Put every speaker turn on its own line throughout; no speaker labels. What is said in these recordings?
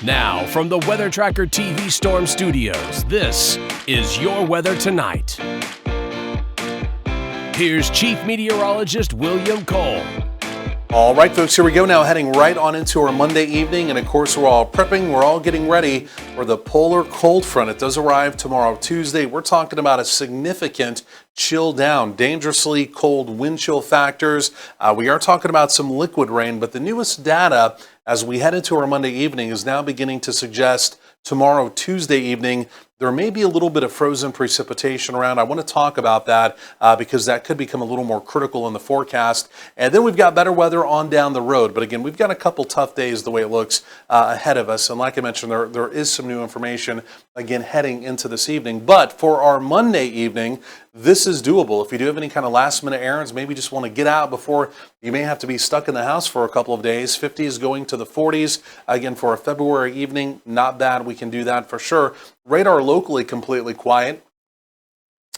Now, from the Weather Tracker TV Storm Studios, this is your weather tonight. Here's Chief Meteorologist William Cole.
All right, folks, here we go now, heading right on into our Monday evening. And of course, we're all prepping, we're all getting ready for the polar cold front. It does arrive tomorrow, Tuesday. We're talking about a significant chill down, dangerously cold wind chill factors. We are talking about some liquid rain, but the newest data as we head into our Monday evening is now beginning to suggest tomorrow, Tuesday evening, there may be a little bit of frozen precipitation around. I want to talk about that because that could become a little more critical in the forecast. And then we've got better weather on down the road. But again, we've got a couple tough days the way it looks ahead of us. And like I mentioned, there is some new information, again, heading into this evening. But for our Monday evening, this is doable. If you do have any kind of last minute errands, maybe just want to get out before you may have to be stuck in the house for a couple of days. 50s going to the 40s. Again, for a February evening, not bad. We can do that for sure. Radar locally completely quiet.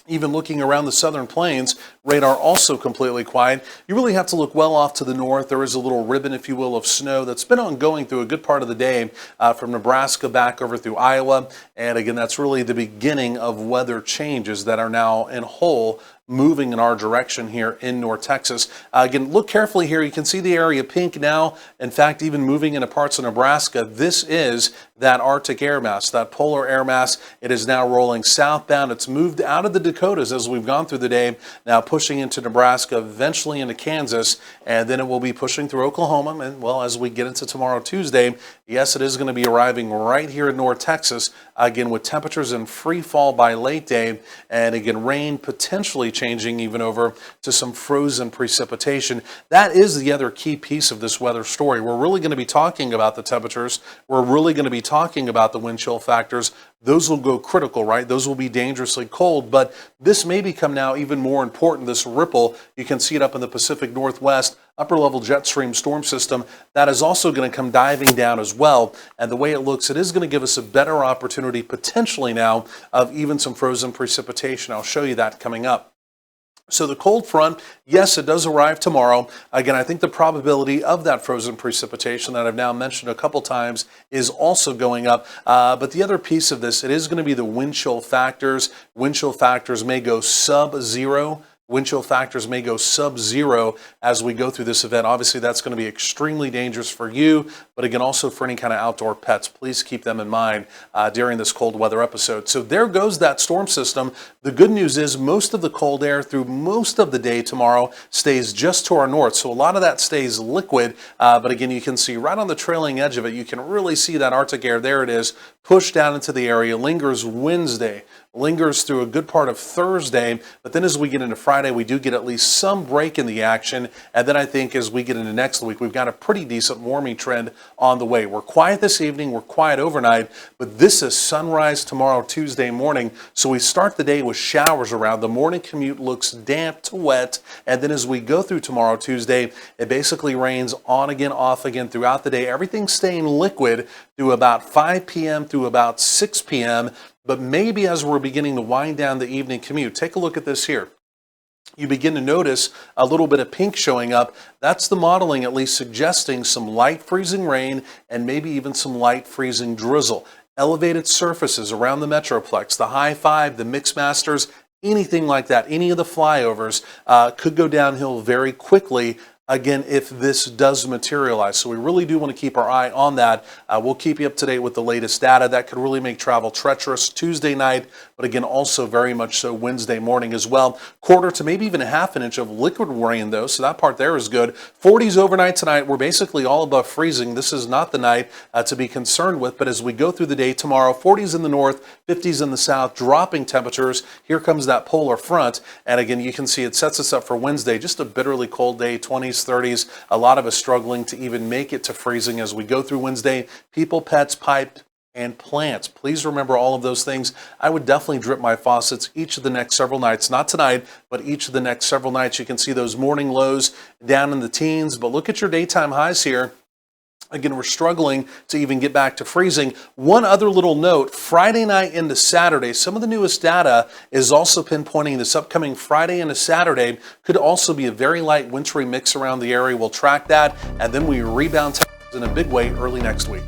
Even looking around the southern plains, radar also completely quiet. You really have to look well off to the north. There is a little ribbon, if you will, of snow that's been ongoing through a good part of the day from Nebraska back over through Iowa. And again, that's really the beginning of weather changes that are now in whole moving in our direction here in North Texas. Again, look carefully here. You can see the area pink now. In fact, even moving into parts of Nebraska, this is that Arctic air mass, that polar air mass. It is now rolling southbound. It's moved out of the Dakotas as we've gone through the day, now pushing into Nebraska, eventually into Kansas, and then it will be pushing through Oklahoma. And well, as we get into tomorrow, Tuesday, yes, it is going to be arriving right here in North Texas, again, with temperatures in free fall by late day, and again, rain potentially changing even over to some frozen precipitation. That is the other key piece of this weather story. We're really going to be talking about the temperatures. We're really going to be talking about the wind chill factors. Those will go critical, right? Those will be dangerously cold, but this may become now even more important, this ripple. You can see it up in the Pacific Northwest, upper level jet stream storm system. That is also going to come diving down as well. And the way it looks, it is going to give us a better opportunity potentially now of even some frozen precipitation. I'll show you that coming up. So the cold front, yes, it does arrive tomorrow. Again, I think the probability of that frozen precipitation that I've now mentioned a couple times is also going up. But the other piece of this, it is going to be the wind chill factors. Wind chill factors may go sub-zero. Wind chill factors may go sub-zero as we go through this event. Obviously, that's going to be extremely dangerous for you, but again, also for any kind of outdoor pets. Please keep them in mind during this cold weather episode. So there goes that storm system. The good news is most of the cold air through most of the day tomorrow stays just to our north. So a lot of that stays liquid, but again, you can see right on the trailing edge of it, you can really see that Arctic air. There it is, pushed down into the area, lingers Wednesday, lingers through a good part of Thursday, but then as we get into Friday, we do get at least some break in the action, and then I think as we get into next week, we've got a pretty decent warming trend on the way. We're quiet this evening, we're quiet overnight, but this is sunrise tomorrow, Tuesday morning, so we start the day with showers around. The morning commute looks damp to wet, and then as we go through tomorrow, Tuesday, it basically rains on again, off again throughout the day. Everything's staying liquid through about 5 p.m. through about 6 p.m., but maybe as we're beginning to wind down the evening commute, take a look at this here. You begin to notice a little bit of pink showing up. That's the modeling at least suggesting some light freezing rain and maybe even some light freezing drizzle. Elevated surfaces around the Metroplex, the High Five, the Mixmasters, anything like that, any of the flyovers could go downhill very quickly. Again, if this does materialize. So we really do want to keep our eye on that. We'll keep you up to date with the latest data. That could really make travel treacherous Tuesday night, but again, also very much so Wednesday morning as well. Quarter to maybe even a half an inch of liquid rain though, so that part there is good. 40s overnight tonight. We're basically all above freezing. This is not the night to be concerned with, but as we go through the day tomorrow, 40s in the north, 50s in the south, dropping temperatures. Here comes that polar front, and again, you can see it sets us up for Wednesday, just a bitterly cold day, 20s, 30s, a lot of us struggling to even make it to freezing as we go through Wednesday. People, pets, pipe, and plants. Please remember all of those things. I would definitely drip my faucets each of the next several nights, not tonight, but each of the next several nights. You can see those morning lows down in the teens, but look at your daytime highs here. Again, we're struggling to even get back to freezing. One other little note, Friday night into Saturday, some of the newest data is also pinpointing this upcoming Friday into Saturday could also be a very light wintry mix around the area. We'll track that, and then we rebound in a big way early next week.